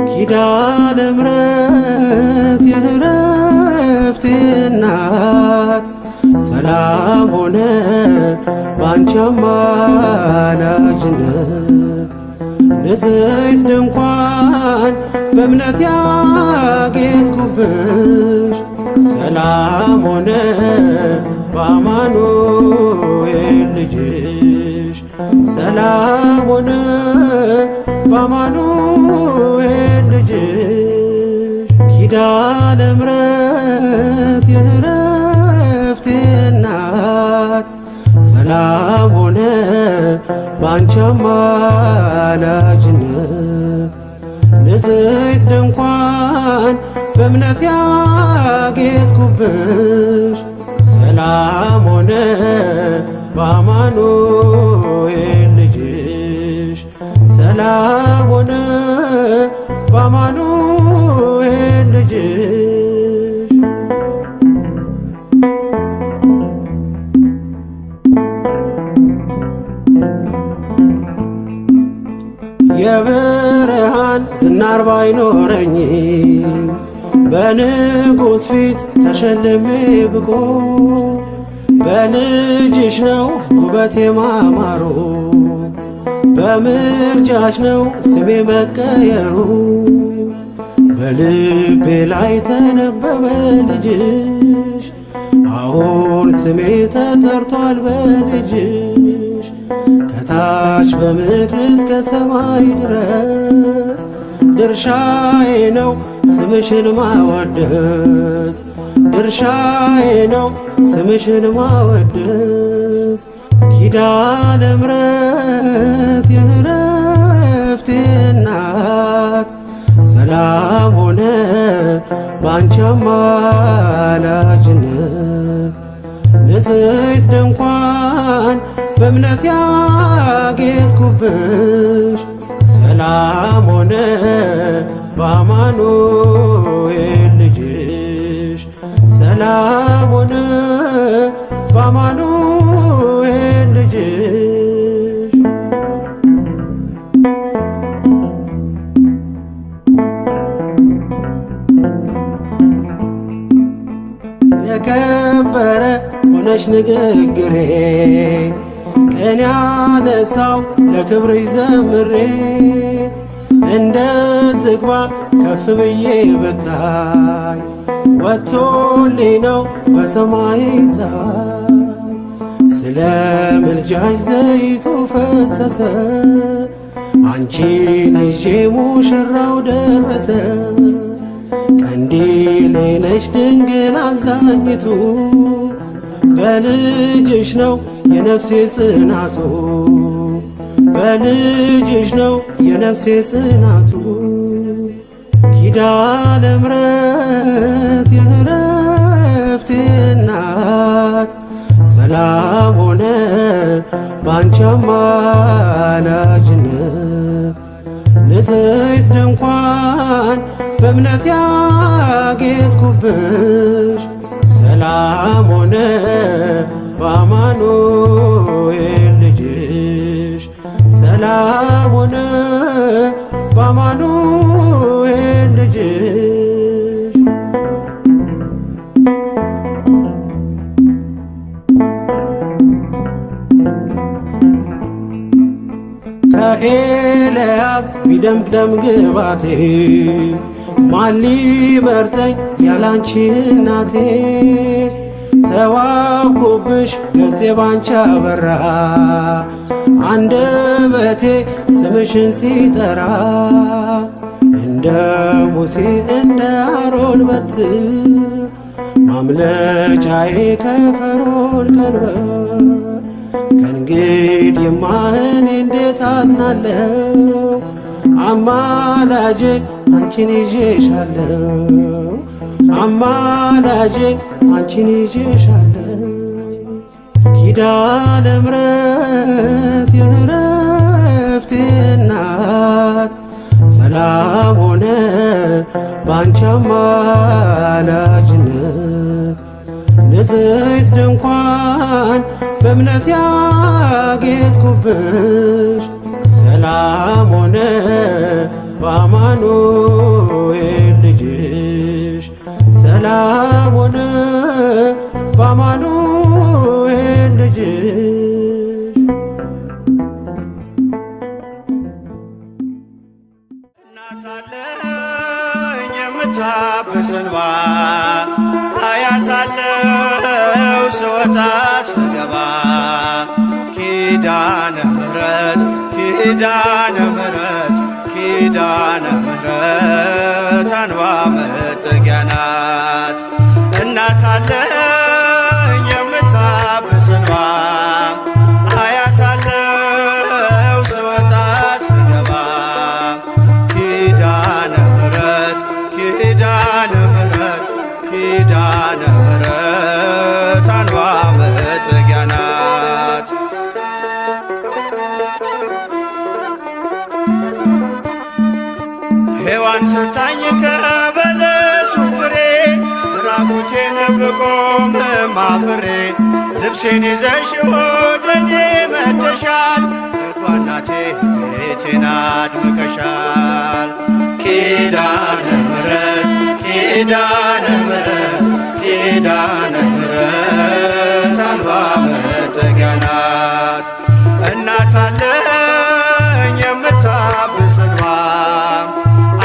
ኪዳነ ምሕረት የዕረፍቴ እናት ሰላም ሆነ ባንቺ አማላጅነት ንጽሕት ድንኳን በእምነት ያጌጥኩብሽ ሰላም ሆነ በአማኑኤል ልጅሽ ሰላም ሆነ በአማኑኤል ልጅሽ ኪዳነ ምሕረት የዕረፍቴ እናት ሰላም ሆነ ባንቺ አማላጅነት ንጽሕት ድንኳን በእምነት ያጌጥኩብሽ ሰላም ሆነ በአማኑኤል ልጅሽ ሰላም ሆነ በአማኑኤል ልጅሽ የብርሃን ዝናር ባይኖረኝ በንጉሥ ፊት ተሸልሜ ብቆ በልጅሽ ነው ውበቴ ማማሩ በምልጃሽ ነው ስሜ መቀየሩ በልቤ ላይ ተነበበ ልጅሽ አሁን ስሜ ተጠርቷል በልጅሽ ከታች በምድር እስከ ሰማይ ድረስ ድርሻዬ ነው ስምሽን ማወደስ ድርሻዬ ነው ስምሽን ማወደስ ኪዳነ ምሕረት የዕረፍቴ እናት ሰላም ሆነ ባንቺ አማላጅነት ንጽሕት ድንኳን በእምነት ያጌጥኩብሽ ሰላም ሆነ በአማኑኤል ልጅሽ ሰላም ሆነ በአማኑኤል ልጅሽ የከበረ ሆነሽ ንግግሬ ቀን ያነሳው ለክብርሽ ዘምሬ እንደ ዝግባ ከፍ ብዬ ብታይ ወጥቶልኝ ነው በሰማይ ፀሐይ ስለ ምልጃሽ ዘይቱ ፈሰሰ አንቺን ይዤ ሙሽራው ደረሰ ቀንዲሌ ነሽ ድንግል አዛኝቱ በልጅሽ ነው የነፍሴ ጽናቱ በልጅሽ ነው የነፍሴ ጽናቱ ኪዳነ ምሕረት የዕረፍቴ እናት ሰላም ሆነ ባንቺ አማላጅነት ንጽሕት ድንኳን በእምነት ያጌጥኩብሽ ሰላም ሆነ በአማኑኤል ልጅሽ ሰላም ሆነ በአማኑኤል ልጅሽ ከኤልያብ ቢደምቅ ደም ግባቴ ማን ሊመርጠኝ ያላንቺ እናቴ ተዋብኩብሽ ገጼ ባንቺ አበራ አንደበቴ ስምሽን ሲጠራ እንደ ሙሴ እንደ አሮን በትር ማምለጫዬ ከፈርዖን ቀንበር ከእንግዲህማ እኔ እንዴት አዝናለሁ አማላጄ አንቺን ይዤሻለሁ አማላጄ አንቺን ይዤሻለሁ ኪዳነ ምሕረት የዕረፍቴ እናት ሰላም ሆነ ባንቺ አማላጅነት ንጽሕት ድንኳን በእምነት ያጌጥኩብሽ ሰላም ሆነ በአማኑኤል ኪዳነ ምሕረት ኪዳነ ምሕረት ኪዳነ ምሕረት አንባ መጠጊያ ናት። እናት አለኝ የምታብስ እንባ አያት አለው ስወጣ ስገባ ኪዳነ ምሕረት ኪዳነ ምሕረት ኪዳነ ምሕረት አንባ መጠጊያ ናት። ሔዋን ሰጥታኝ ከበለሱ ፍሬ ራቁቴን ብቆምም አፍሬ ልብሴን ይዘሽ ወደኔ መጥተሻል ደጓ እናቴ ቤቴን አድምቀሻል። ኪዳነ ምሕረት ኪዳነ ምሕረት ኪዳነ ምሕረት አንባ መጠጊያ ናት። እናት አለኝ የምታብስ እንባ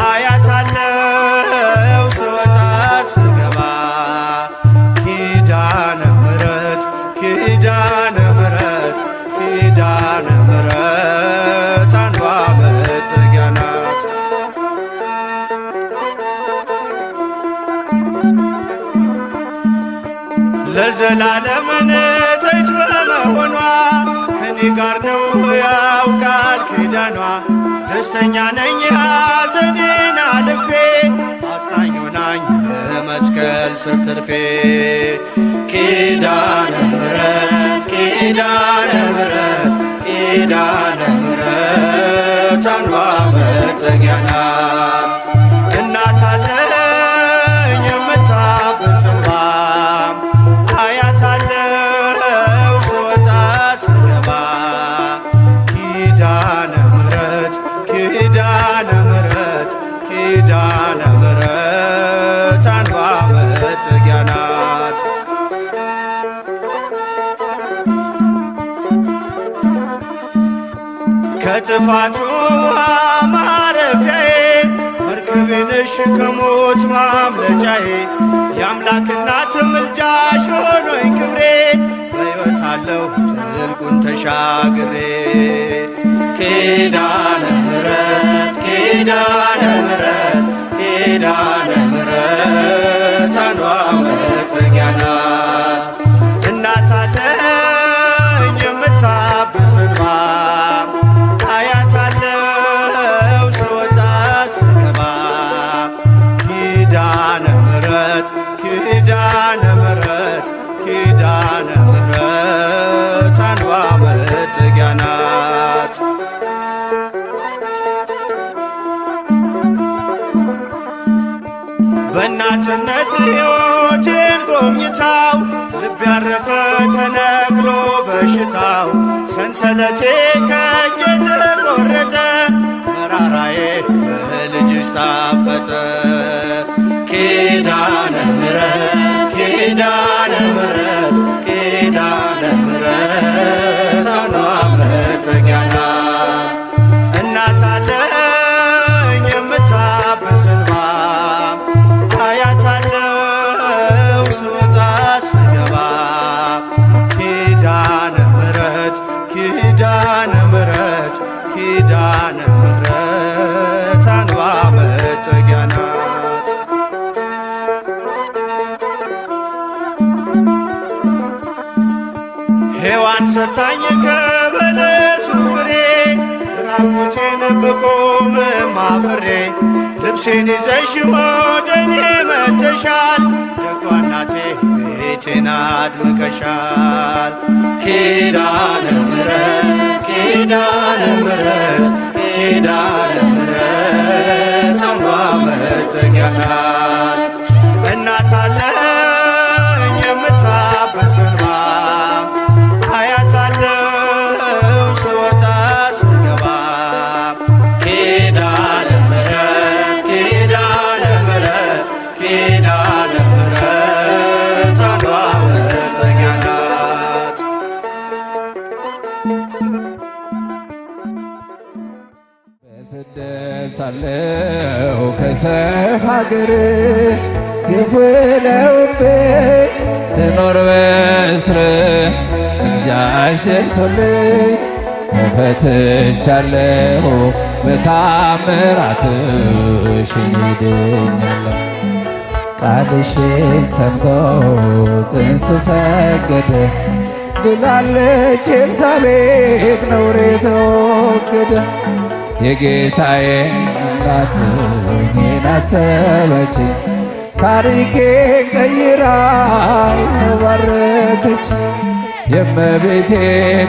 አያት አለው ስወጣ ስገባ ኪዳነ ምሕረት ኪዳነ ምሕረት ኪዳነ ምሕረት አንባ መጠጊያ ናት። ለዘላለም ንጽሕት በመሆኗ ከኔ ጋር ነው ያውቃል ኪዳኗ። ደስተኛ ነኝ ሐዘኔን አልፌ አጽናኝ ሆናኝ በመስቀል ስር ትርፌ ኪዳነ ምሕረት ኪዳነ ምሕረት ኪዳነ ምሕረት አንባ መጠጊያ ናት። እናት አለኝ የምታብስ እንባ አያት አለው ስወጣ ስገባ ኪዳነ ምሕረት ኪዳነ ምሕረት ኪዳነ ምሕረት አንባ መጠጊያ ናት። ከጥፋቱ ውሃ ማረፊያዬ መርከቤ ነሽ ከሞት ማምለጫዬ የአምላክ እናት ምልጃሽ ሆኖኝ ክብሬ በሕይወት አለሁ ጥልቁን ተሻግሬ ኪዳነ ምሕረት ኪዳነ ምሕረት ኪዳነ ምሕረት አንባ መጠጊያ ናት። እናት አለኝ የምታብስ እንባ አያት አለው ስወጣ ስገባ ኪዳነ ምሕረት ኪዳነ ምሕረት ኪዳነ ምሕረት አንባ መጠጊያ ናት። በእናትነት ሕይወቴን ጎብኝታው ልብ ያረፈ ተነቅሎ በሽታው ሰንሰለቴ ከእጄ ተቆረጠ መራራዬ በልጅሽ ታፈጠ ኪዳነ ምሕረት ኪዳነ ምሕረት ኪዳነ ምሕረት አንባ መጠጊያ ናት። እናት አለኝ የምታብስ እንባ አያት አለው ስወጣ ስገባ ኪዳነ ምሕረት ኪዳነ ምሕረት ኪዳነ ምሕረት አንባ መጠጊያ ናት። ሔዋን ሰጥታኝ ከበለሱ ፍሬ ራቁቴን ብቆምም አፍሬ ልብሴን ይዘሽ ወደኔ መጥተሻል ደጓ እናቴ ቤቴን አድምቀሻል ኪዳነ ምሕረት ኪዳነ ምሕረት ኪዳነ ምሕረት አንባ መጠጊያ ናት። እናት አለኝ የምታብስ እንባ አያት አለው ስወጣ ስገባ ኪዳነ ምሕረት ኪዳነ ምሕረት ኪዳነ ምሕረት አንባ መጠጊያ ናት። በስደት ሳለሁ ከሰው ሀገር ግፍ ለውብኝ ስኖር በእስር ምልጃሽ ደርሶልኝ ተፈትቻለሁ በታምራትሽ ድኛለሁ። ቃልሽን ሰምቶ ጽንሱ ሰገደ ብላለች ኤልሳቤጥ ነውሬ ተወገደ። የጌታዬ እናት እኔን አሰበችኝ ታሪኬን ቀይራ ባረከች። የእመቤቴ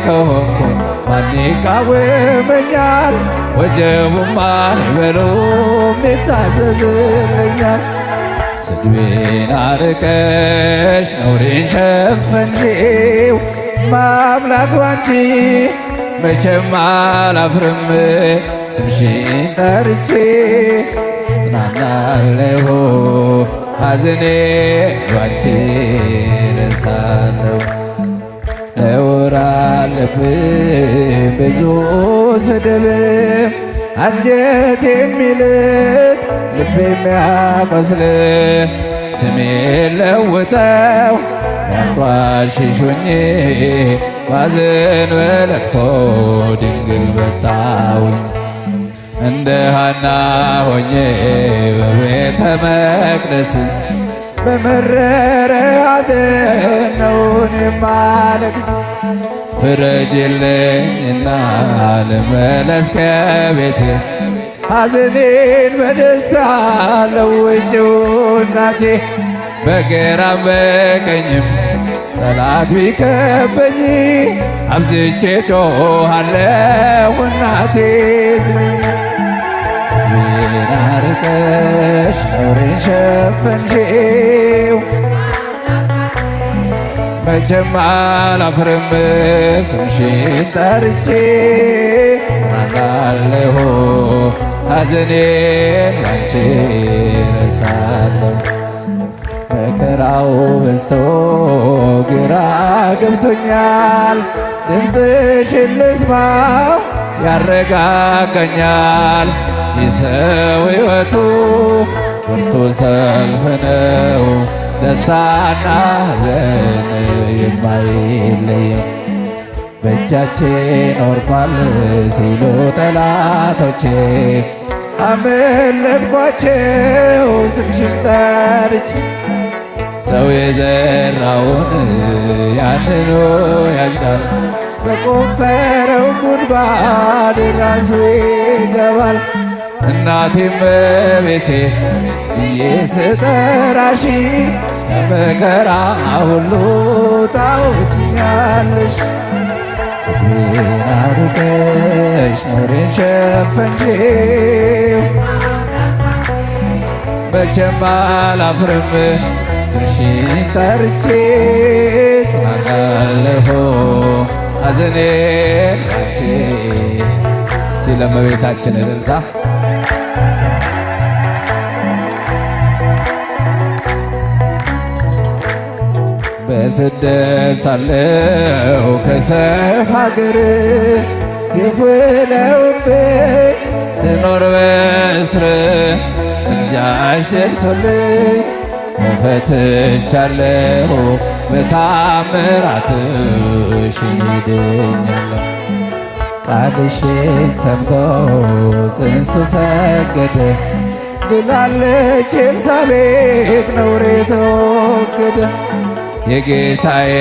ከሆንኩ ማን ይቃወመኛል? ወጀቡማ አይበሉም ይታዘዝልኛል። ስድቤን አርቀሽ ነውሬን ሸፈንሽው ማምላክ ባንቺ መቼም አላፍርም። ስምሽን ጠርቼ ጽናናለሁ ሐዘኔ ባንቺ ረሳለሁ። ነውር አለብኝ ብዙ ስድብ አንጀት የሚልጥ ልብ የሚያቆስል ስሜን ለውጠው ያንቋሽሹኝ ባዘን በለቅሶ ድንግል መጣሁኝ። እንደ ሐና ሆኜ በቤተ መቅደስ በመረረ ሐዘን ነውን የማለቅስ። ፍረጅልኝና ልመለስ ከቤቴ ሐዘኔን በደስታ ለውጭው እናቴ። በግራም በቀኝም ጠላት ቢከበኝ አብዝቼ ጮኻለሁ እናቴ ስሚኝ። ስሜን አርቀሽ ነውሬን ሸፈንሽው መቼም አላፍርም። ስምሽን ጠርቼ ጽናናለሁ ሐዘኔን ላንቺ ረሳለሁ። መከራው በዝቶ ግራ ገብቶኛል ድምፅሽን ልስማው ያረጋጋኛል። የሰው ሕይወቱ ብርቱ ሰልፍ ነው ደስታና ሐዘን የማይለየው። በእጃችን ወርቋል ሲሉ ጠላቶቼ አመለጥኳቸው ስምሽን ጠርቼ። ሰው የዘራውን ያንኑ ያጭዳል በቆፈረው ጉድጓድ ራሱ ይገባል። እናቴ እመቤቴ ብዬ ስጠራሽ ከመከራ ሁሉ ታወጪኛለሽ። ስድቤን አርቀሽ ነውሬን ሸፈንሽው መቼም አላፍርም። ስምሽን ጠርቼ ጽናናለሁ ሐዘኔን ላንቺ። ስለ እመቤታችን እልልታ በስደት ሳለሁ ከሰው ሀገር ግፍ ውለውብኝ ስኖር በእስር ምልጃሽ ደርሶልኝ ተፈትቻለሁ በታምራትሽ ድኛለሁ። ቃልሽን ሰምቶ ጽንሱ ሰገደ ብላለች ኤልሳቤጥ ነውሬ ተወገደ። የጌታዬ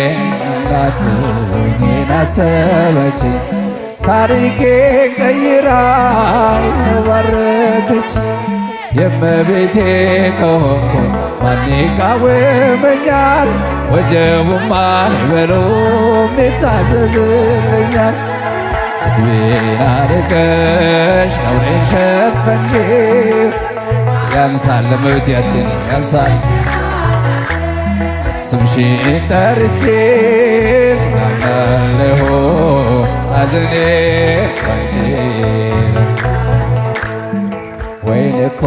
እናት እኔን አሰበችኝ ታሪኬን ቀይራ ባረከች። የእመቤቴ ከሆንኩ ማን ይቃወመኛል? ወጀቡማ አይበሉም ይታዘዝልኛል። ስድቤን አርቀሽ ነውሬን ሸፈንሽው ያንሳል ለእመቤታችን ያንሳል። ስምሽን ጠርቼ ጽናናለሁ ሐዘኔን ባንቺ። ወይን እኮ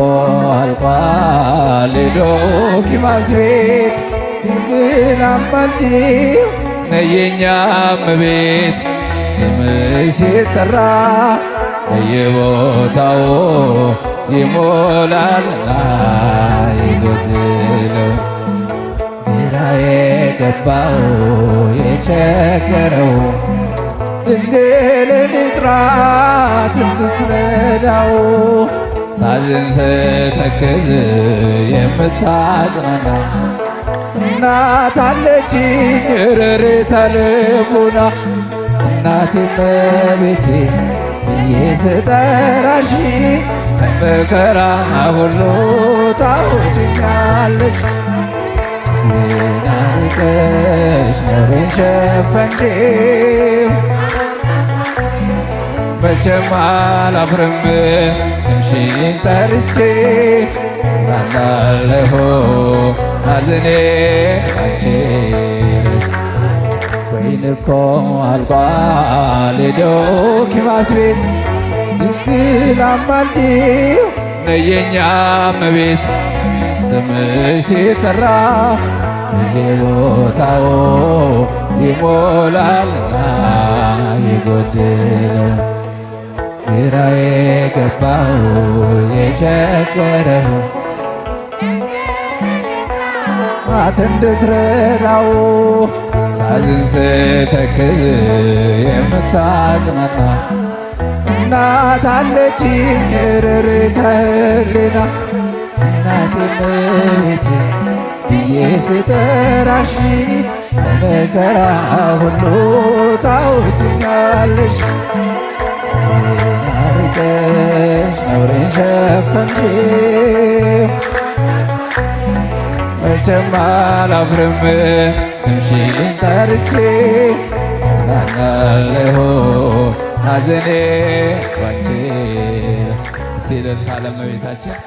አልቋል ዶኪማስ ቤት ድንግል አማልጂው ነይ የኛ እመቤት። ስምሽ ሲጠራ በየቦታው ይሞላልና የጎደለው። ግራ የገባው የቸገረው ድንግልን ጥራት እንድትረዳው ሳዝን ስተክዝ የምታጽናና እናት አለችኝ ርርተ ልቡና እናቴ እመቤቴ ብዬ ስጠራሽ ከመከራ ሁሉ ታወጭኛለሽ። ስሜን አርቀሽ ነውሬን ሸፈንሽው መቼም አላፍርም ስምሽን ጠርቼ እጽናናለሁ ሐዘኔን ባንቺ ረስቼ። ወይን እኮ አልቋል የዶኪማስ ቤት ድንግል አማልጂው ነይ የኛ እመቤት ስምሽ ሲጠራ በየቦታው ይሞላልና የጎደለው ግራ የገባው የቸገረው ማት እንድትረዳው ሳዝን ስተክዝ የምታጽናና እናት አለችኝ ርርተ ሕሊና እናቴ እመቤቴ ብዬ ስጠራሽ ከመከራ ሁሉ ታውጭኛለሽ። ስሜን አርቀሽ ነውሬን ሸፈንሽው መቼም አላፍርም ስምሽን ጠርቼ እጽናናለሁ ሐዘኔ ባንቺ። እስቲ እልልታ ለእመቤታችን።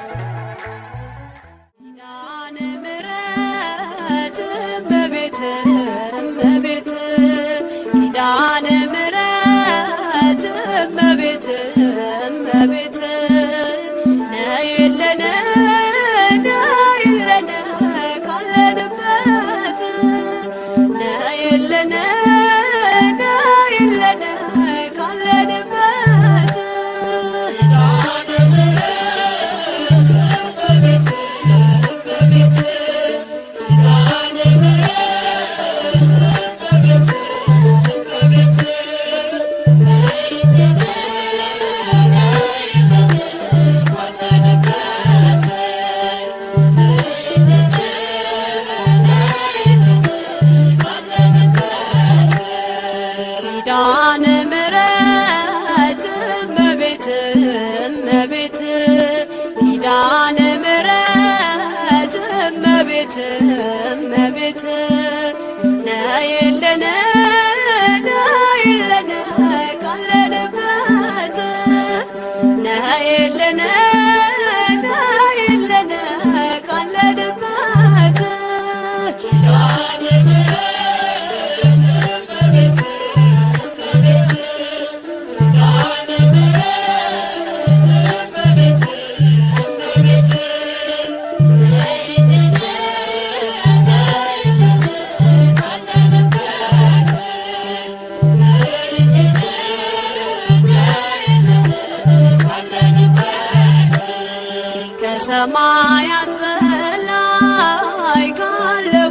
ከሰማያት በላይ ካለው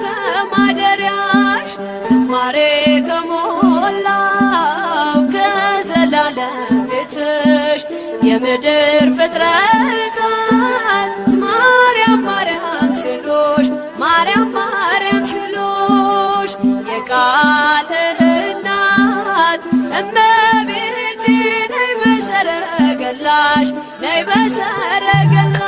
ከማደሪያሽ ዝማሬ ከሞላው ከዘላለም ቤትሽ የምድር ፍጥረታት ማርያም ማርያም ሲሉሽ ማርያም ማርያም ሲሉሽ የቃል እናት እመቤቴ ነይ በሰረገላሽ ነይ በሰረገላሽ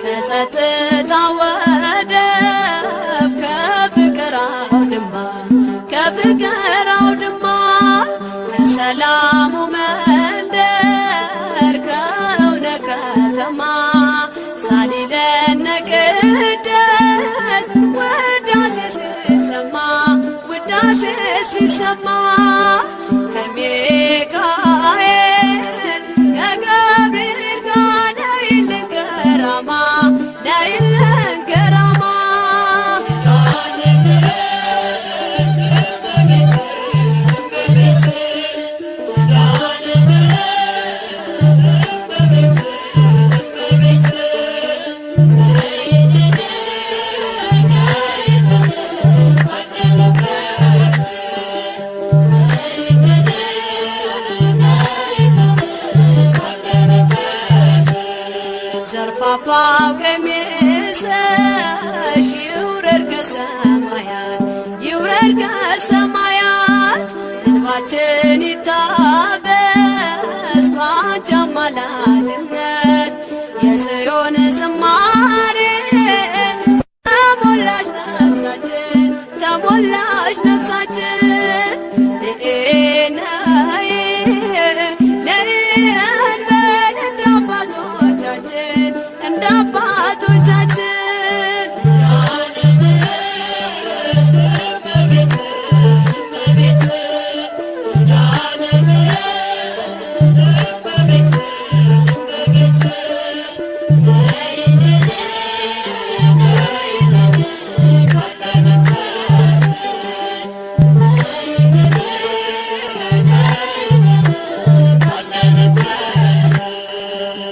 ከጸጥታ ወደ ራማ ከሚካኤል ከገብርኤል ጋር ነይልን ገራማ ነይልን ገራማ ዘርፋፋው ቀሚስሽ ይውረድ ከሰማያት ይውረድ ከሰማያት እንባችን ይታበስ ባንቺ አማላጅነት የጽዮን ዝማሬ ተሞላሽ ነፍሳችን ተሞላሽ ነፍሳችን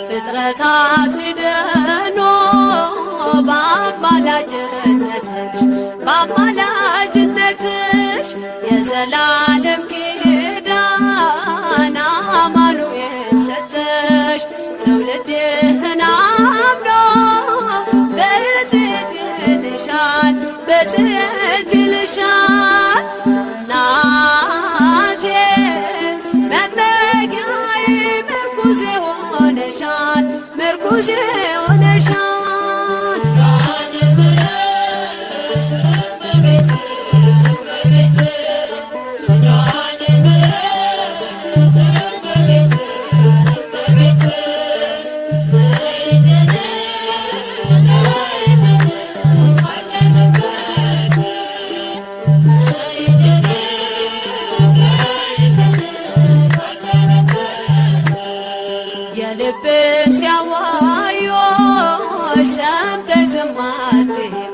ፍጥረታት ሲደኖ በአማላጅነትሽ የዘላለም ኪዳን አማኑኤል ሰጠሽ ትውልድህን አምኖ በጽድቅ ይልሻል በጽድቅ ይልሻል እናቴ መመጊያዬ ምርኩዜ ሆነሻል ምርኩዜ ሆነሻል የልብን ሲያዋዮሽ ሰምተሽ ዝም አትይም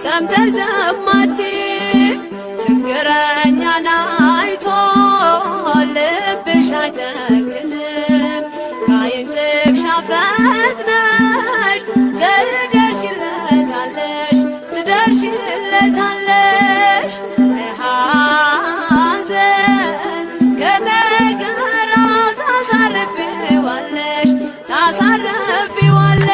ሰምተሽ ዝም አትይም ችግረኛን አይቶ ልብሽ አይጨክንም ከዓይን ጥቅሻ ፈጥነሽ ትደርሺለታለሽ ትደርሺለታለሽ ሐዘን ከመከራው ታሳርፊዋለሽ ታሳርፊዋለሽ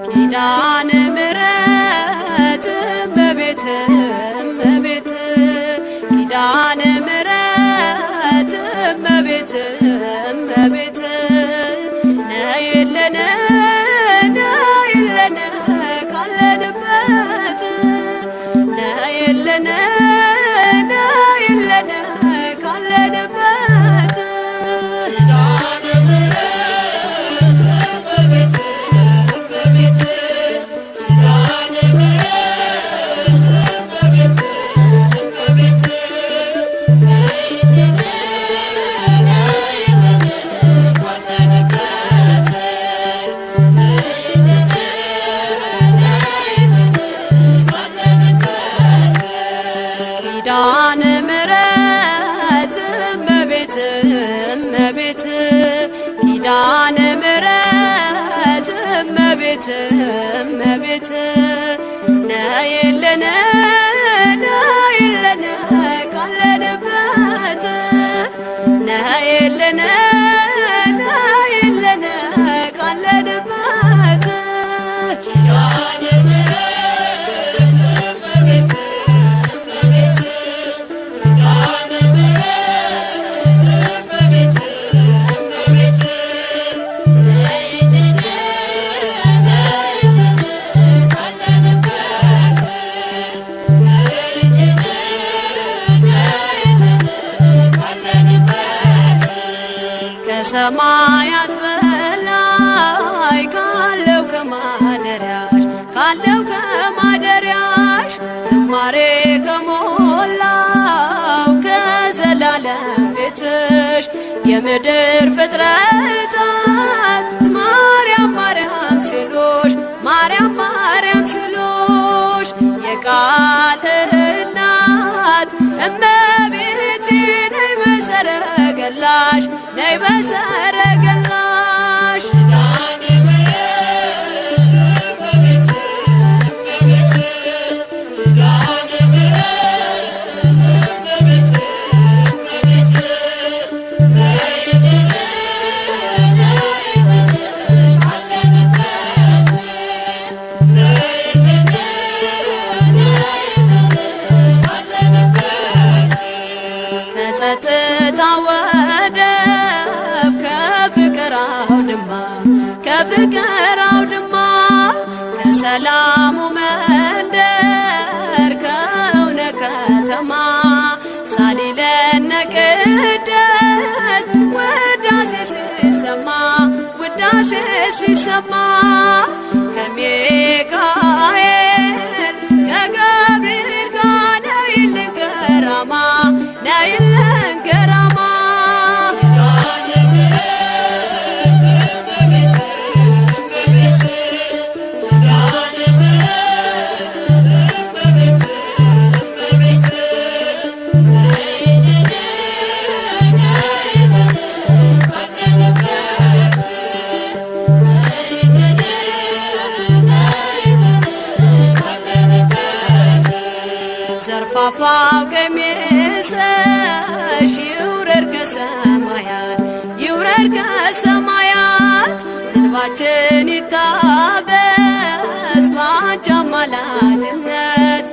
ኪዳነ ምሕረት እመቤት እመቤት ኪዳነ ምሕረት እመቤት እመቤት ነይልን ነይልን ካለንበት ነይልን ነይልን ካለንበት ኪዳነ ምሕረት እመቤት እመቤት ኪዳነ ምሕረት እመቤት እመቤት ኪዳነ ምሕረት እመቤት እመቤት ነይልን ነይልን ካለንበት ነይልን ነይልን ካለንበት ኪዳነ ምሕረት እመቤት እመቤት ኪዳነ ምሕረት ከሰማያት በላይ ካለው ከማደሪያሽ ዝማሬ ከሞላው ከዘላለም ቤትሽ የምድር ፍጥረታት ማርያም ማርያም ሲሉሽ የቃል እናት እመቤቴ ነይ በሰረገላሽ ከጸጥታ ወደብ ከፍቅር አውድማ ከሰላሙ መንደር ከእውነት ከተማ ሳሊለነ ቅደስ ውዳሴ ሲሰማ ከሚካኤል ከገብርኤል ጋር ነይልን ገራማ ዘርፋፋው ቀሚስሽ ይውረድ ከሰማያት እንባችን ይታበስ ባንቺ አማላጅነት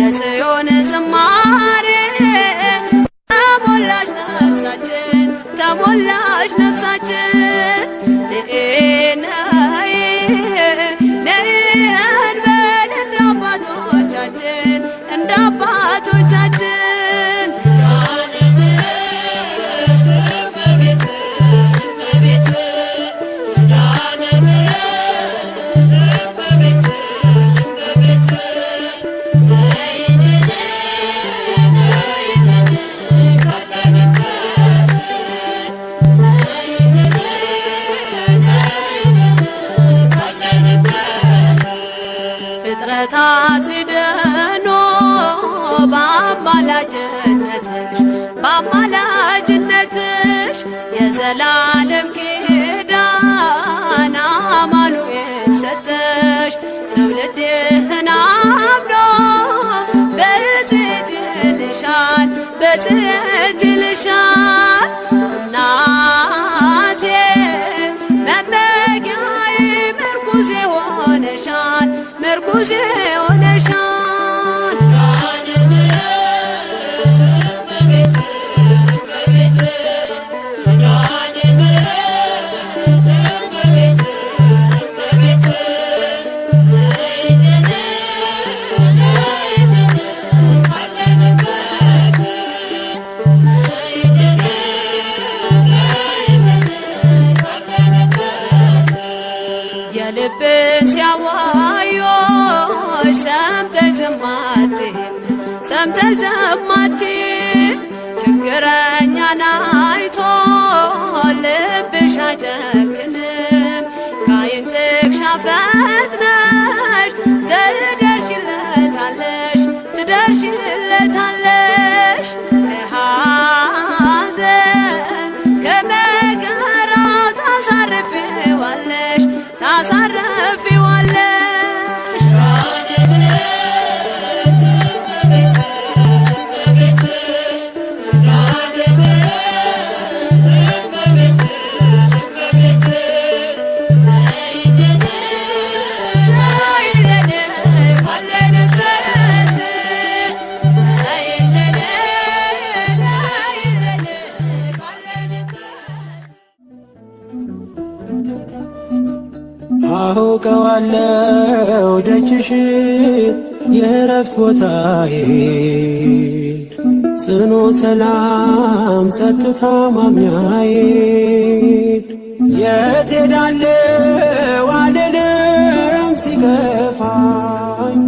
የጽዮን ዝማሬ ተሞላሽ ነፍሳችን ነይ እንበል እንደ አባቶቻችን ፍጥረታት ሊድኑ በአማላጅነትሽ የዘላለም ኪዳን አማኑኤል ሰጠሽ ትውልድህን አምኖ በጽት ይልሻል እናቴ መመጊያዬ ምርኩዜ ሆነሻል የልብን ሲያዋዮሽ ሰምተሽ ዝም አትይም ችግረኛን አይቶ ልብሽ አይጨክንም ከዓይን ጥቅሻ ፈጥነሽ ትደርሽለታለሽ ከሐዘን ከመከራው ታሳርፊዋለሽ አውቀዋለሁ ደጅሽ የእረፍት ቦታዬ ጽኑ ሰላም ጸጥታ ማግኛዬ የት ሄዳለሁ አልልም ሲከፋኝ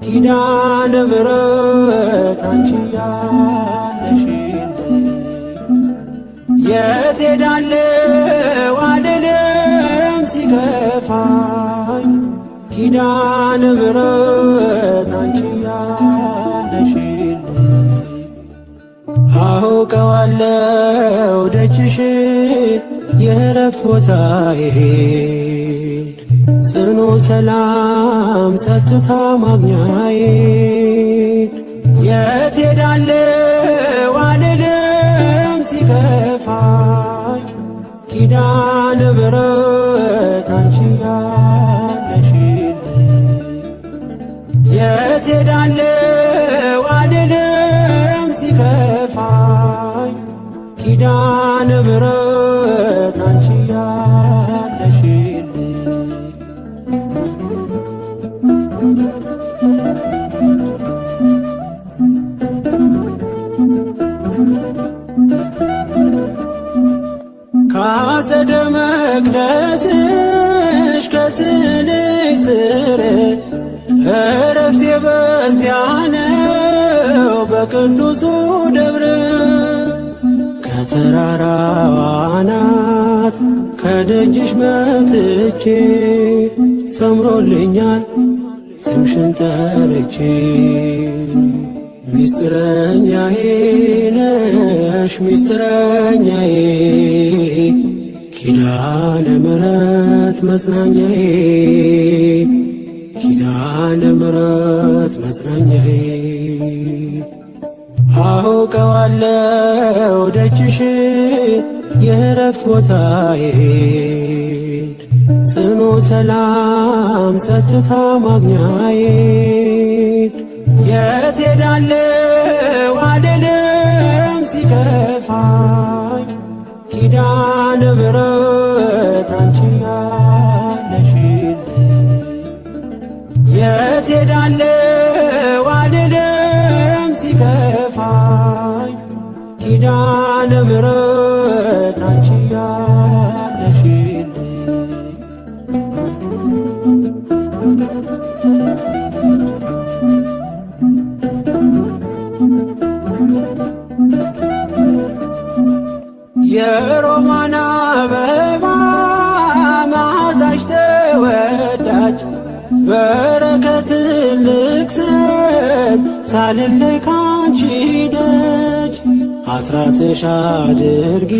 ኪዳነ ምሕረት አንቺ ያለሽልኝ የት ሄዳለሁ አልልም ሲከፋኝ ኪዳነ ምሕረት አንቺ ያለሽልኝ አውቀዋለሁ ደጅሽን የእረፍት ቦታዬን ጽኑ ሰላም ጸጥታ ማግኛዬን የት ሄዳለሁ አልልም ሲከፋኝ ኪዳነ ምሕረት አንቺ ያለሽልኝ የት ሄዳለሁ አልልም ሲከፋኝ ኪዳነ ምሕረት አንቺ ያለሽልኝ ከአጸደ መቅደስሽ ከስንሽ ስር እረፍቴ በዚያ ነው በቅዱሱ ደብረ ከተራራው አናት ከደጅሽ መጥቼ ሰምሮልኛል ስምሽን ጠርቼ ሚስጥረኛዬ ነሽ ሚስጥረኛዬ ኪዳነ ምሕረት መጽናኛዬ ኪዳነ ምሕረት መጽናኛዬ አውቀዋለሁ ደጅሽን የእረፍት ቦታዬን ጽኑ ሰላም ጸጥታ ማግኛዬን የት ሄዳለሁ አልልም ሲከፋኝ ኪዳነ ምሕረት አንቺ ያለሽልኝ የት ሄዳለሁ አልልም ሲከፋኝ ኪዳነ ምሕረት አንቺ ያለሽልኝ የሮማን አበባ መዓዛሽ ተወዳጅ በረከት ልክሰት ሳልለይ ካንቺ ደጅ አስራትሽ አድርጊ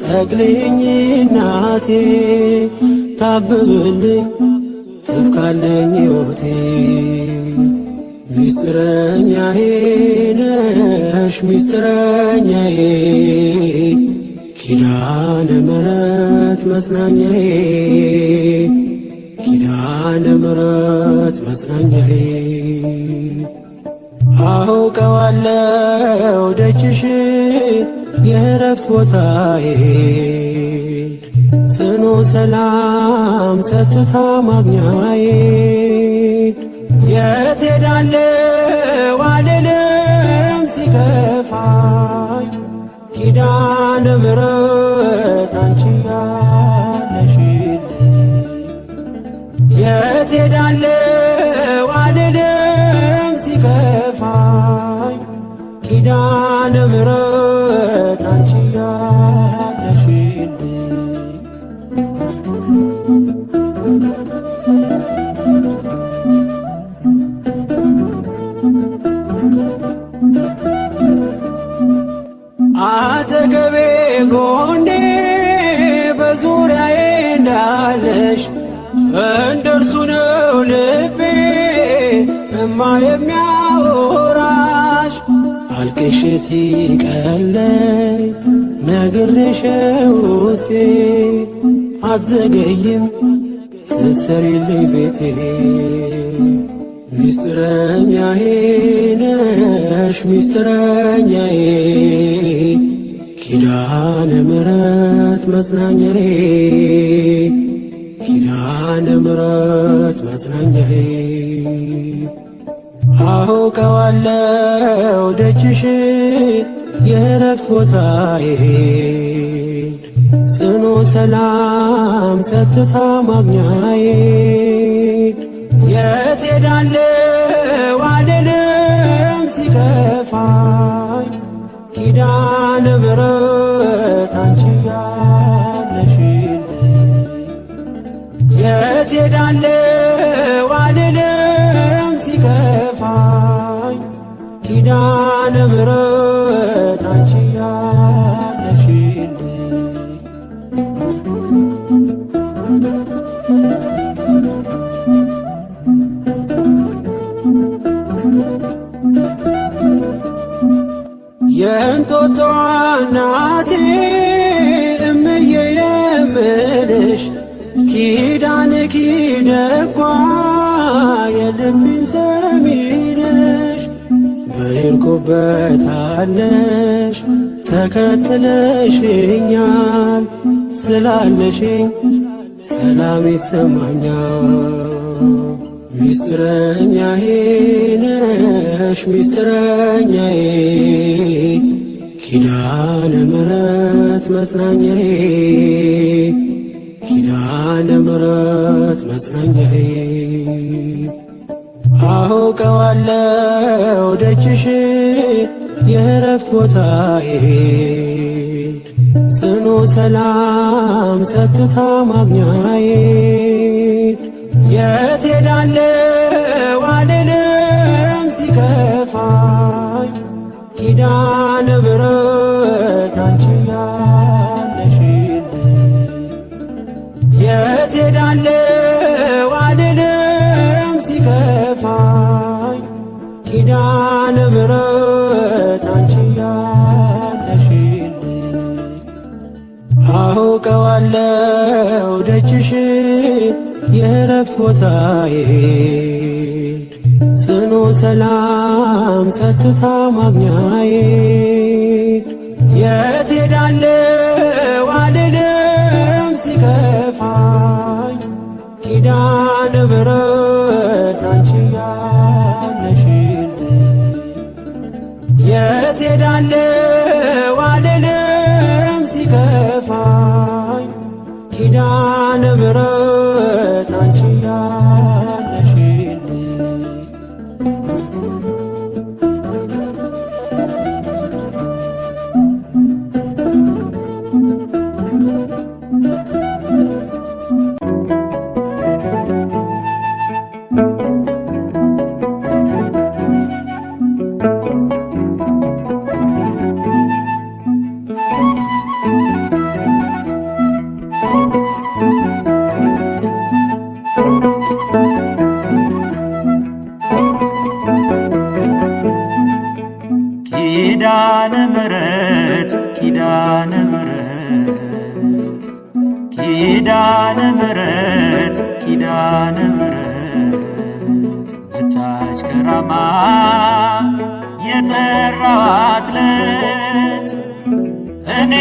ጠቅልኝ እናቴ ታብብልኝ ትፍካለኝ ሕይወቴ ሚስጥረኛዬ ነሽ ሚስጥረኛዬ ኪዳነ ምሕረት መጽናኛዬ ኪዳነ ምሕረት መጽናኛዬ አውቀዋለሁ ደጅሽን የእረፍት ቦታዬን ጽኑ ሰላም ጸጥታ ማግኛዬን የት ሄዳለሁ አልልም ሲከፋኝ ኪዳነ ምሕረት አንቺ ያለሽልኝ የት ሄዳለሁ አልልም ሲከፋኝ ኪዳነ ምሕረት አንቺ ያለሽልኝ አጠገቤ ጎኔ በዙሪያዬ እንዳለሽ እንደርሱ ነው ልቤ እማ የሚያወራሽ አልቅሽ ሲቀለኝ ነግሬሽ ውስጤ አትዘገይም ስትሰሪልኝ ቤቴ ሚስጥረኛዬ ነሽ ሚስጥረኛዬ ኪዳነ ምሕረት መጽናኛዬ ኪዳነ ምሕረት መጽናኛዬ አውቀዋለው ደጅሽ የእረፍት ቦታዬን ጽኑ ሰላም ጸጥታ ማግኛዬን የት ሄዳለሁ አልልም ሲከፋኝ ኪዳነ ምሕረት አንቺ ያለሽልኝ የት ሄዳለሁ አልልም ሲከፋኝ ኪዳነ ምሕረት አንቺ ያለሽልኝ የእንጦጦ እናቴ እምዬ የምልሽ ኪዳንኪ ደጓ የልቤን ሰሚ ነሽ በሄድኩበት አለሽ ተከትለሽኛል ስላለሽኝ ሰላም ይሰማኛል ሚስጥረኛዬ ነሽ ሚስጥረኛዬ ኪዳነ ምሕረት መጽናኛዬ ኪዳነ ምሕረት መጽናኛዬ አውቀዋለው ደጅሽ የእረፍት ቦታዬን ጽኑ ሰላም ጸጥታ ማግኛዬን የት ሄዳለሁ አልልም ሲከፋኝ ኪዳነ ምሕረት አንቺ ያለሽልኝ የት ሄዳለሁ አልልም ሲከፋኝ ኪዳነ ምሕረት አንቺ ያለሽልኝ አውቀዋለው ደጅሽ የእረፍት ቦታዬን ጽኑ ሰላም ጸጥታ ማግኛዬን የት ሄዳለሁ አልልም ሲከፋኝ ኪዳነ ምሕረት አንቺ ያለሽልኝ የት ሄዳለሁ አልልም ሲከፋኝ ኪዳነ ምሕረት አንቺ ያለሽልኝ ኪዳነ ምሕረት ኪዳነ ምሕረት ኪዳነ ምሕረት ኪዳነ ምሕረት መጣች ከራማ የጠራዋት ዕለት እኔ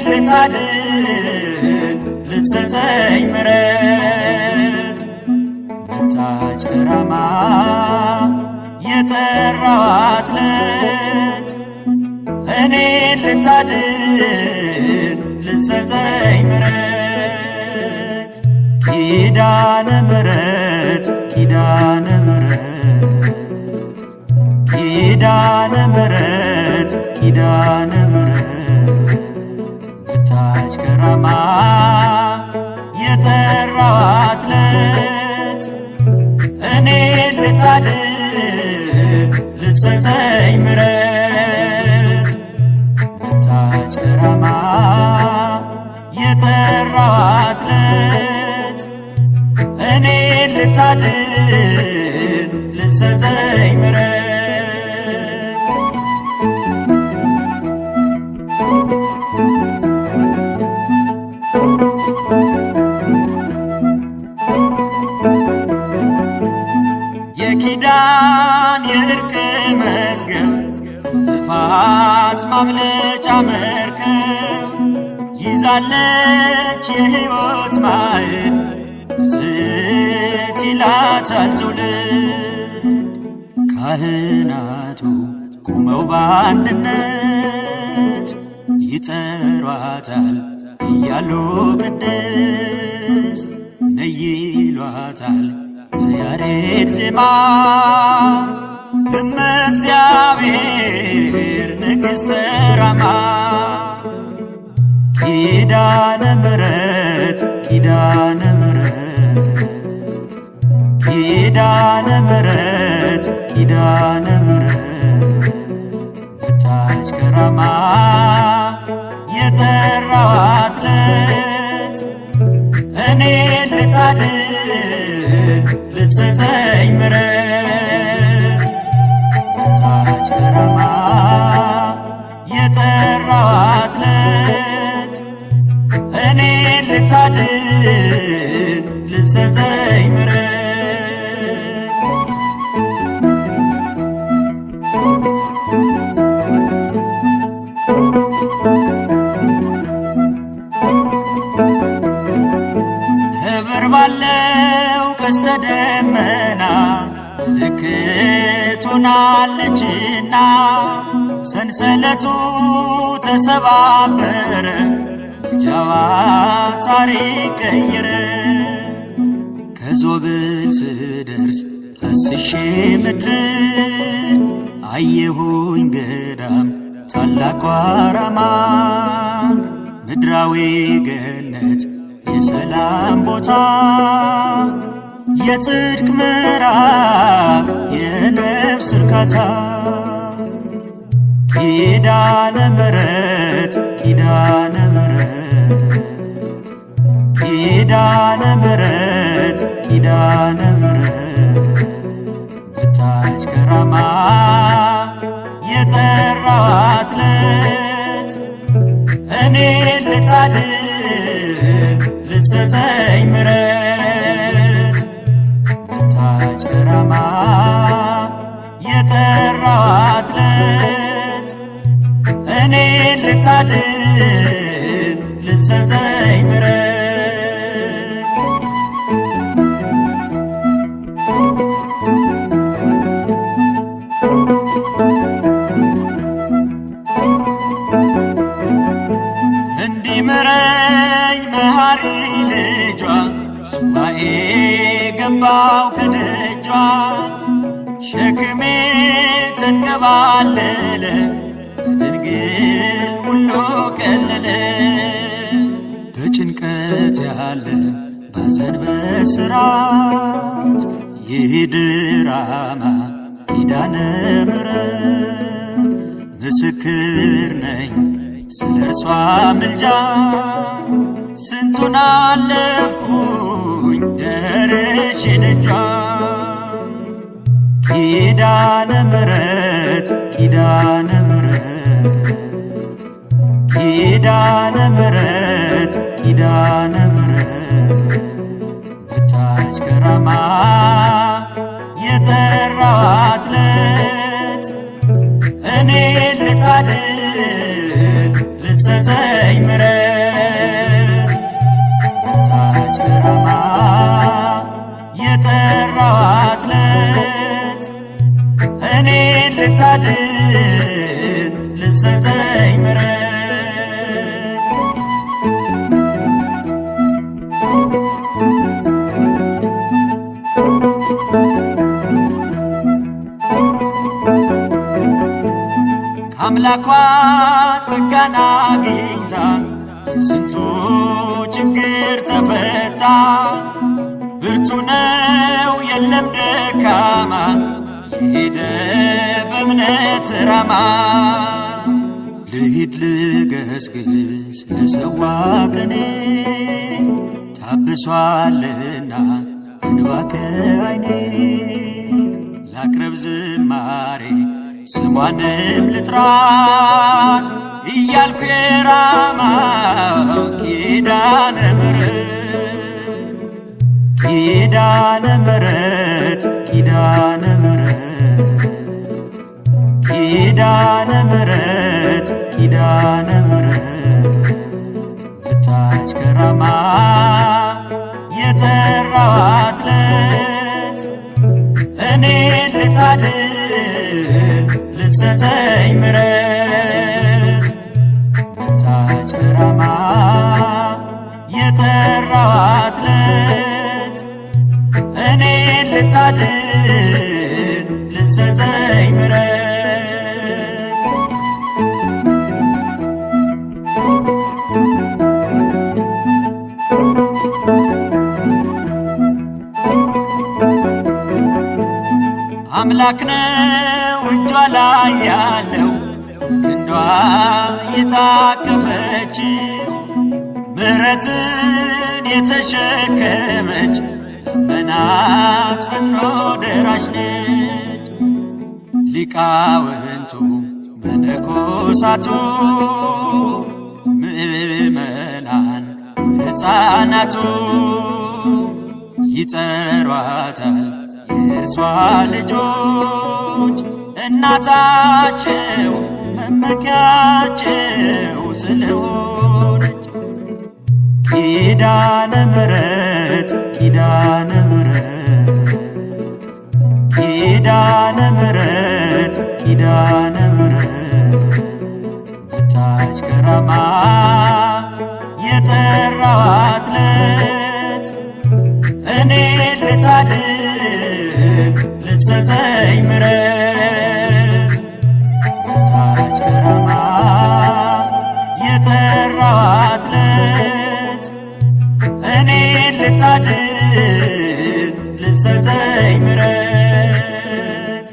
ልታድን ልትሰጠኝ ምሕረት መጣች ከራማ የጠራዋት ዕለት እኔ ልታድን ልትሰጠኝ ምሕረት ኪዳነ ምሕረት ኪዳነ ምሕረት ኪዳነ ምሕረት ኪዳነ ምሕረት መጣች ከራማ የጠራዋት ዕለት እኔ ልታድን ልትሰጠኝ ምሕረት መጣች ከራማ የጠራዋት ዕለት እኔ ልታድን ልትሰጠኝ ምሕረት የኪዳን የእርቅ መዝገብ ጥፋት ማምለጫ መርከብ ይዛለች የሕይወት ማዕድ ብፅዕት ይላታል ትውልድ ካህናቱ ቆመው በአንድነት ይጠሯታል እያሉ ቅድስት ነይ ይሏታል በያሬድ ዜማ እመ እግዚአብሔር ንግሥተ ራማ ኪዳነ ምሕረት ኪዳነ ምሕረት ኪዳነ ምሕረት ኪዳነ ምሕረት መጣች ከራማ የጠራኋት ዕለት እኔ ልታድን ልትሰጠኝ ምሕረት መጣች ከራማ የጠራኋት ዕለት እኔ ልታድን ልትሰጠኝ ምሕረት ክብር ባለው ቀስተ ደመና ምልክት ሆናለችና ሰንሰለቱ ተሰባበረ ልጃዋ ታሪክ ቀየረ ከዞብል ስደርስ አስሼ ምድርን አየሁኝ ገዳም ታላቋ ራማን ምድራዊ ገነት የሰላም ቦታ የጽድቅ ምዕራፍ የነፍስ እርካታ ኪዳነ ምሕረት ኪዳነ ምሕረት ኪዳነ ምሕረት ኪዳነ ምሕረት መጣች ከራማ የጠራኋት ዕለት እኔ ልታድን ልትሰጠኝ ምሕረት መጣች ከራማ የጠራኋት ዕለት እኔ ልታድን ልትሰጠኝ ምሕረት እንዲምረኝ መሐሪ ልጇ ሱባኤ ገባው ከደጇ ሸክሜ ተንከባለለ በድንግል ሁሉ ቀለለ በጭንቀት ያለ ባዘን በስራት ይሂድ ራማ ኪዳነ ምሕረት ምስክር ነኝ ስለ እርሷ ምልጃ ስንቱን አለፍኩኝ ደርሼ ደጇ ኪዳነ ምሕረት ኪዳነ ምሕረት ኪዳነ ምሕረት ኪዳነ ምሕረት መጣች ከራማ የጠራኋት ዕለት እኔ ልታድን ልትሰጠኝ ምሕረት መጣች ከራማ የጠራኋት ዕለት እኔ ልታድን ልትሰጠኝ ምሕረት ከአምላኳ ጸጋን አግኝታ የስንቱ ችግር ተፈታ ብርቱ ነው የለም ደካማ የሄደ በእምነት ራማ ልሂድ ልገስግስ ልሰዋ ቅኔ ታብሷልና እንባ ከዓይኔ ላቅርብ ዝማሬ ስሟንም ልጥራት እያልኩ የራማው ኪዳነ ምሕረት ኪዳነ ምሕረት ኪዳነ ምሕረት ኪዳነ ምሕረት ኪዳነ ምሕረት መጣች ከራማ የጠራኋት ዕለት እኔ ልታድን ልትሰጠኝ ምሕረት መጣች ከራማ የጠራኋት ለት እኔን ልታድን ልትሰጠኝ ምሕረት አምላክ ነው እጇ ላይ ያለው ክንዷ የታቀፈች ምሕረትን የተሸከመች በናት ፈጥኖ ደራሽ ነች። ሊቃውንቱ መነኮሳቱ ምእመናን ሕፃናቱ ይጠሯታል የእርሷ ልጆች እናታቸው መመኪያቸው ስለሆነች ኪዳነ ምሕረት ኪዳነ ምሕረት ኪዳነ ምሕረት ኪዳነ ምሕረት መጣች ከራማ የጠራኋት ለት እኔ ልታድን ልትሰጠኝ ምሕረት መጣች ከራማ የጠራኋት ለት እኔ ልታድን ልትሰጠኝ ምሕረት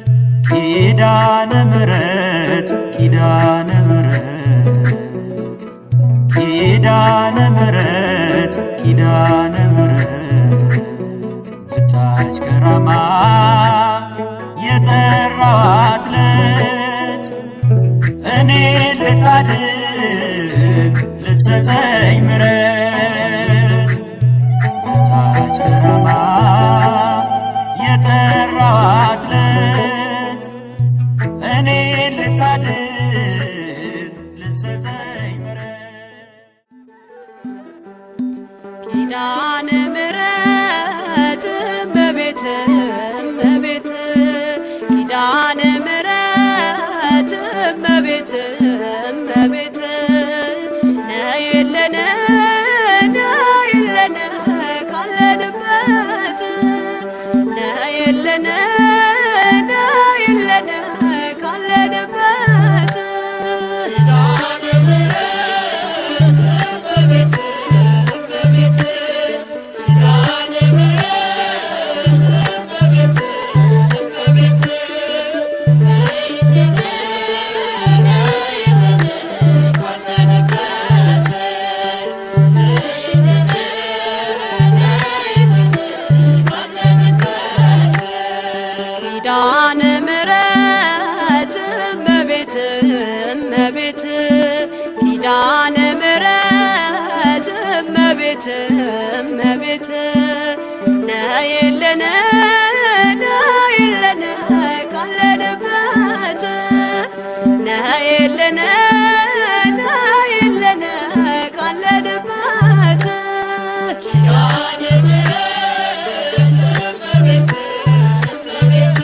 ኪዳነ ምሕረት ኪዳነ ምሕረት ኪዳነ ምሕረት ኪዳነ ምሕረት መጣች ከራማ የጠራኋት ለት እኔ ልታድን ልትሰጠኝ ምሕረት መጣች ከራማ የጠራኋት ለት እኔ ልታድን ልትሰጠኝ ምሕረት ኪዳነ ምሕረት እመቤት እመቤት ኪዳነ ምሕረት እመቤት እመቤት ነይልን ነይልን ካለንበት ነይልን ነይልን ካለንበት ኪዳነ ምሕረት እመቤት እመቤት ኪዳነ ምሕረት እመቤት እመቤት ነይልን ነይልን ካለንበት ነይልን ነይልን ካለንበት ኪዳነ ምሕረት እመቤት እመቤት ኪዳነ ምሕረት እመቤት እመቤት ነይልን ነይልን ካለንበት ነይልን ነይልን ካለንበት ኪዳነ ምሕረት እመቤት እመቤት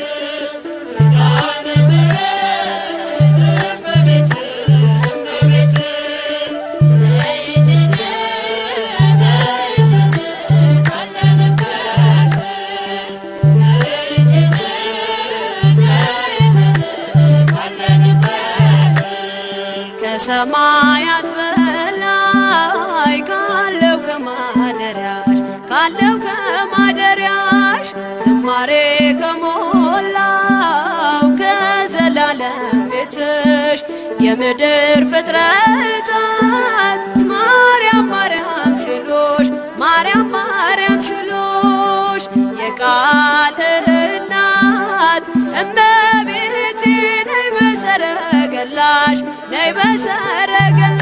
ኪዳነ ምሕረት እመቤት እመቤት ነይልን ነይልን ካለንበት ነይልን ነይልን ካለንበት ከሰማያት በላይ ካለው ከማደሪያሽ ዝማሬ ከሞላው ከዘላለም ቤትሽ የምድር ፍጥረታት ማርያም ማርያም ሲሉሽ ማርያም ማርያም ሲሉሽ የቃል እናት እመቤቴ ነይ በሰረገላሽ ነይ በሰረገላሽ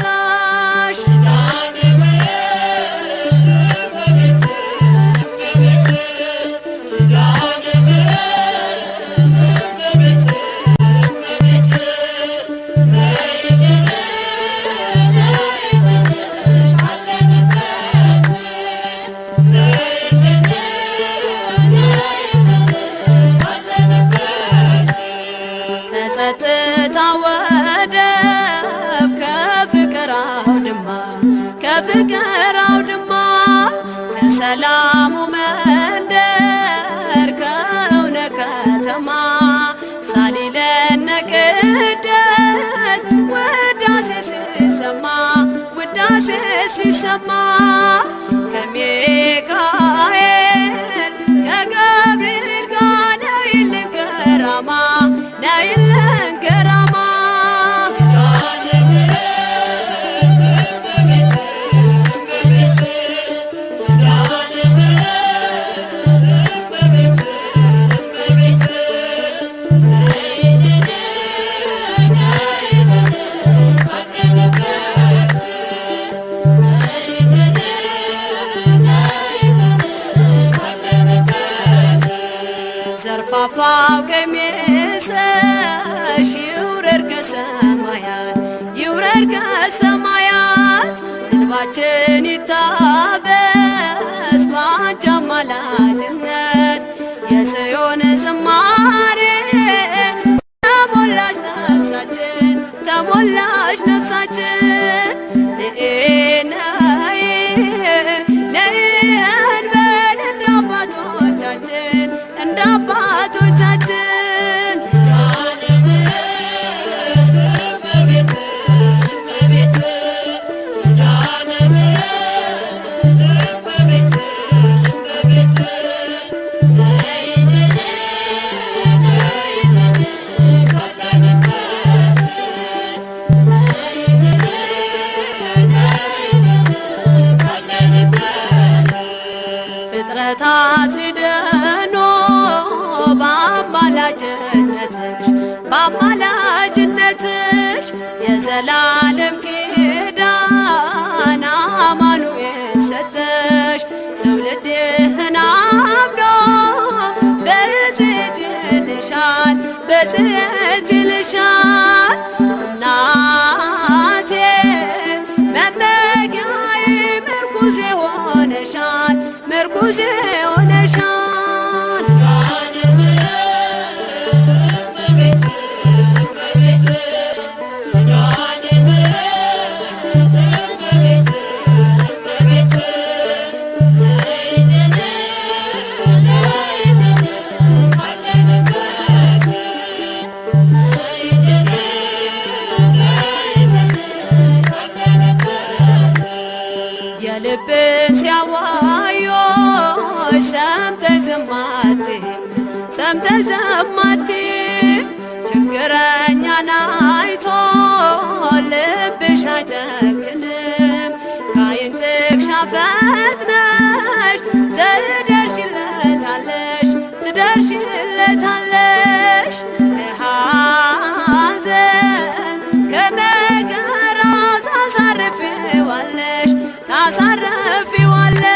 ኪዳነ ምሕረት እመቤት እመቤት ኪዳነ ምሕረት እመቤት እመቤት ነይልን ነይልን ካለንበት ነይልን ነይልን ካለንበት ከጸጥታ ከፍቅር አውድማ ከሰላሙ መንደር ከእውነ ከተማ ሳሊለነ ቅደስ ውዳሴ ሲሰማ ውዳሴ ሲሰማ ከሚካኤል ከገብርኤል ጋር ነይልን ገራማ ነይልን ገራማ ዘርፋፋው ቀሚስሽ ይውረድ ከሰማያት ይውረድ ከሰማያት እንባችን ይታበስ ባንቺ አማላጅነት የጽዮን ዝማሬ ተሞላሽ ነፍሳችን ተሞላሽ ነፍሳችን ነይ እንበል እንደ አባቶቻችን እንደ አባቶቻችን ፍጥረታት ድኖ በአማላጅነትሽ በአማላጅነትሽ የዘላለም ኪዳን አማኑኤል ሰጠሽ ትውልድህን አምኖ በጽት ይልሻል በጽት ይልሻል እናቴ መመጊያዬ ምርኩዜ ሆነሻል ምርኩዜ ሆነሻል የልብን ሲያዋዮሽ ሰምተሽ ዝም አትይም ሰምተሽ ዝም አትይም ችግረኛን አይቶ ልብሽ አይጨክንም ከዓይን ጥቅሻ ፈጥነሽ ትደርሽለታለሽ ትደርሽለታለሽ ሐዘን ከመከራው ታሳርፊዋለሽ ታሳርፊዋለሽ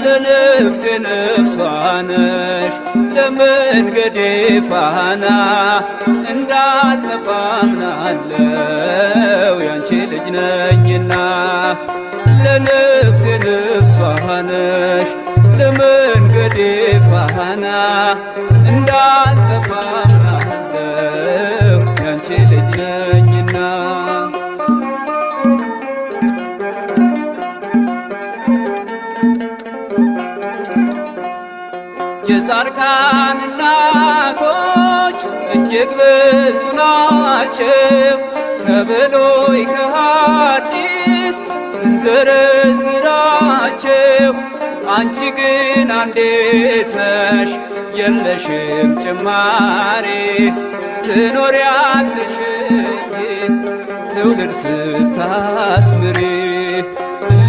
ለነፍሴ ነፍሷ ነሽ ለመንገዴ ፋና እንዳልጠፋ አምናለው ያንቺ ልጅ ነኝና ለነፍሴ ነፍሷ ነሽ ለመንገዴ ፋና እንዳልጠፋ አምናለው ያንቺ ልጅ ነኝና የጻድቃን እናቶች እጅግ ብዙ ናቸው ከብሉይ ከሐዲስ እንዘረዝራቸው አንቺ ግን አንዲት ነሽ የለሽም ጭማሪ ትኖሪያለሽ እንጂ ትውልድ ስታስምሪ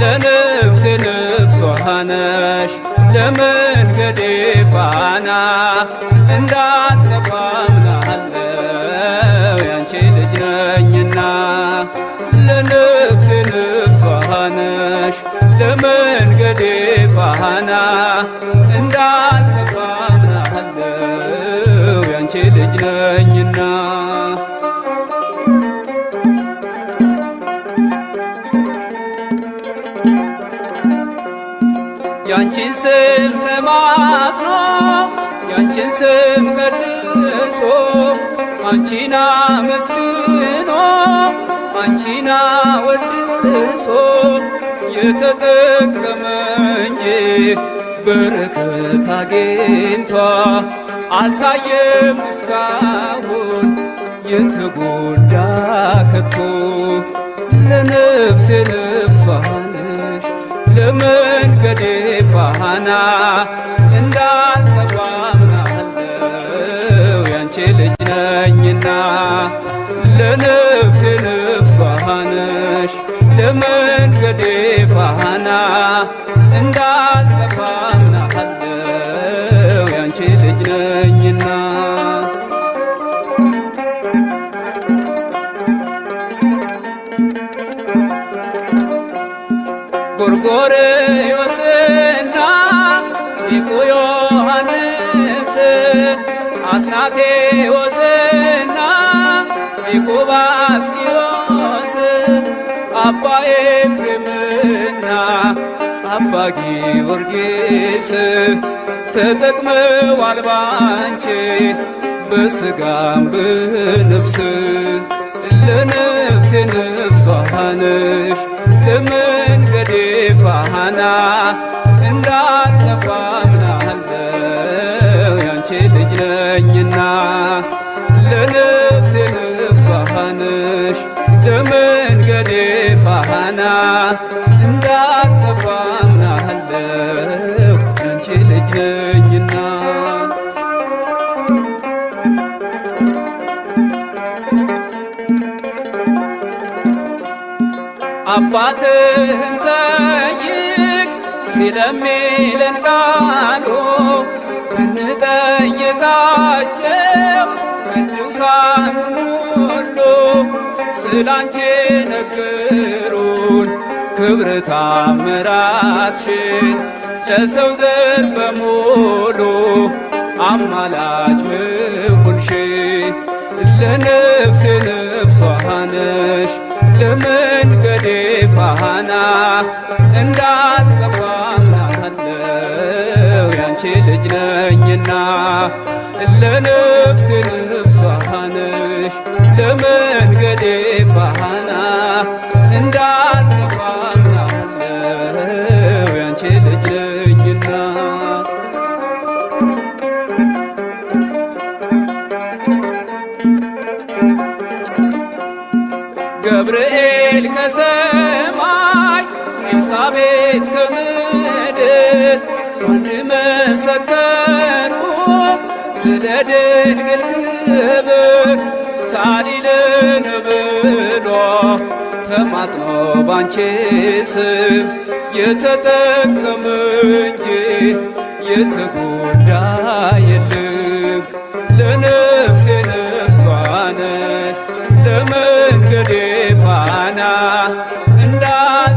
ለነፍሴ ነፍሷ ነሽ ለመንገዴ ፋና እንዳልጠፋ አምናለሁ ያንቺ ልጅ ነኝና ለነፍሴ ነፍሷ ነሽ ለመንገዴ ፋና እንዳልጠፋ አምናለሁ ያንቺ ልጅ ነኝና ያንቺን ስም ተማጽኖ ያንቺን ስም ቀድሶ አንቺን አመስግኖ አንቺን አወድሶ የተጠቀመ እንጂ በረከት አግኝቷ አልታየም እስካሁን የተጎዳ ከቶ ለነፍሴ ነፍሷ ነሽ ለመንገዴ ፋና እንዳልጠፋ አምናለሁ ያንቺ ልጅ ነኝና ለነፍሴ ነፍሷ ነሽ ለመንገዴ ፋና እንዳልጠፋ አምናለሁ ያንቺ ልጅ ነኝና ጎርጎርዮስና ሊቁ ዮሐንስ አትናቴዎስና ሊቁ ባስልዮስ አባ ኤፍሬምና አባ ጊዮርጊስ ተጠቅመዋል ባንቺ በሥጋም በነፍስ ለነፍሴ ነፍሷ ነሽ ለመንገዴ ፋና እንዳልጠፋ አምናለሁ ያንቺ ልጅ ነኝና ለነፍሴ ነፍሷ ነሽ ለመንገዴ ፋና እንዳልጠፋ አምናለሁ ያንቺ ልጅ ነኝና አባትህን ጠይቅ ሲለሚለን ቃሉ ብንጠይቃቸው ቅዱሳኑን ሁሉ ስላንቺ ነገሩን ክብር ታምራትሽን ለሰው ዘር በሙሉ አማላጅ ምሁንሽን ለነፍሴ ነፍሷ ነሽ ለመንገዴ ፋና እንዳልጠፋ አምናለሁ ያንቺ ልጅ ነኝና ለነፍሴ ነፍሷ ነሽ ለመንገዴ ፋና እንዳልጠፋ አምናለሁ ያንቺ ልጅ ነኝና ገብርኤል ከሰማይ ኤልሳቤጥ ከምድር አንድ መሰከሩ ስለ ድንግል ክብር ሳሊልን ብሎ ተማጽኖ ባንቺ ስም የተጠቀመ እንጂ የተጎዳ የለም ለነፍሴ ነፍሷ ነሽ ለመንገዴ ፋና እንዳል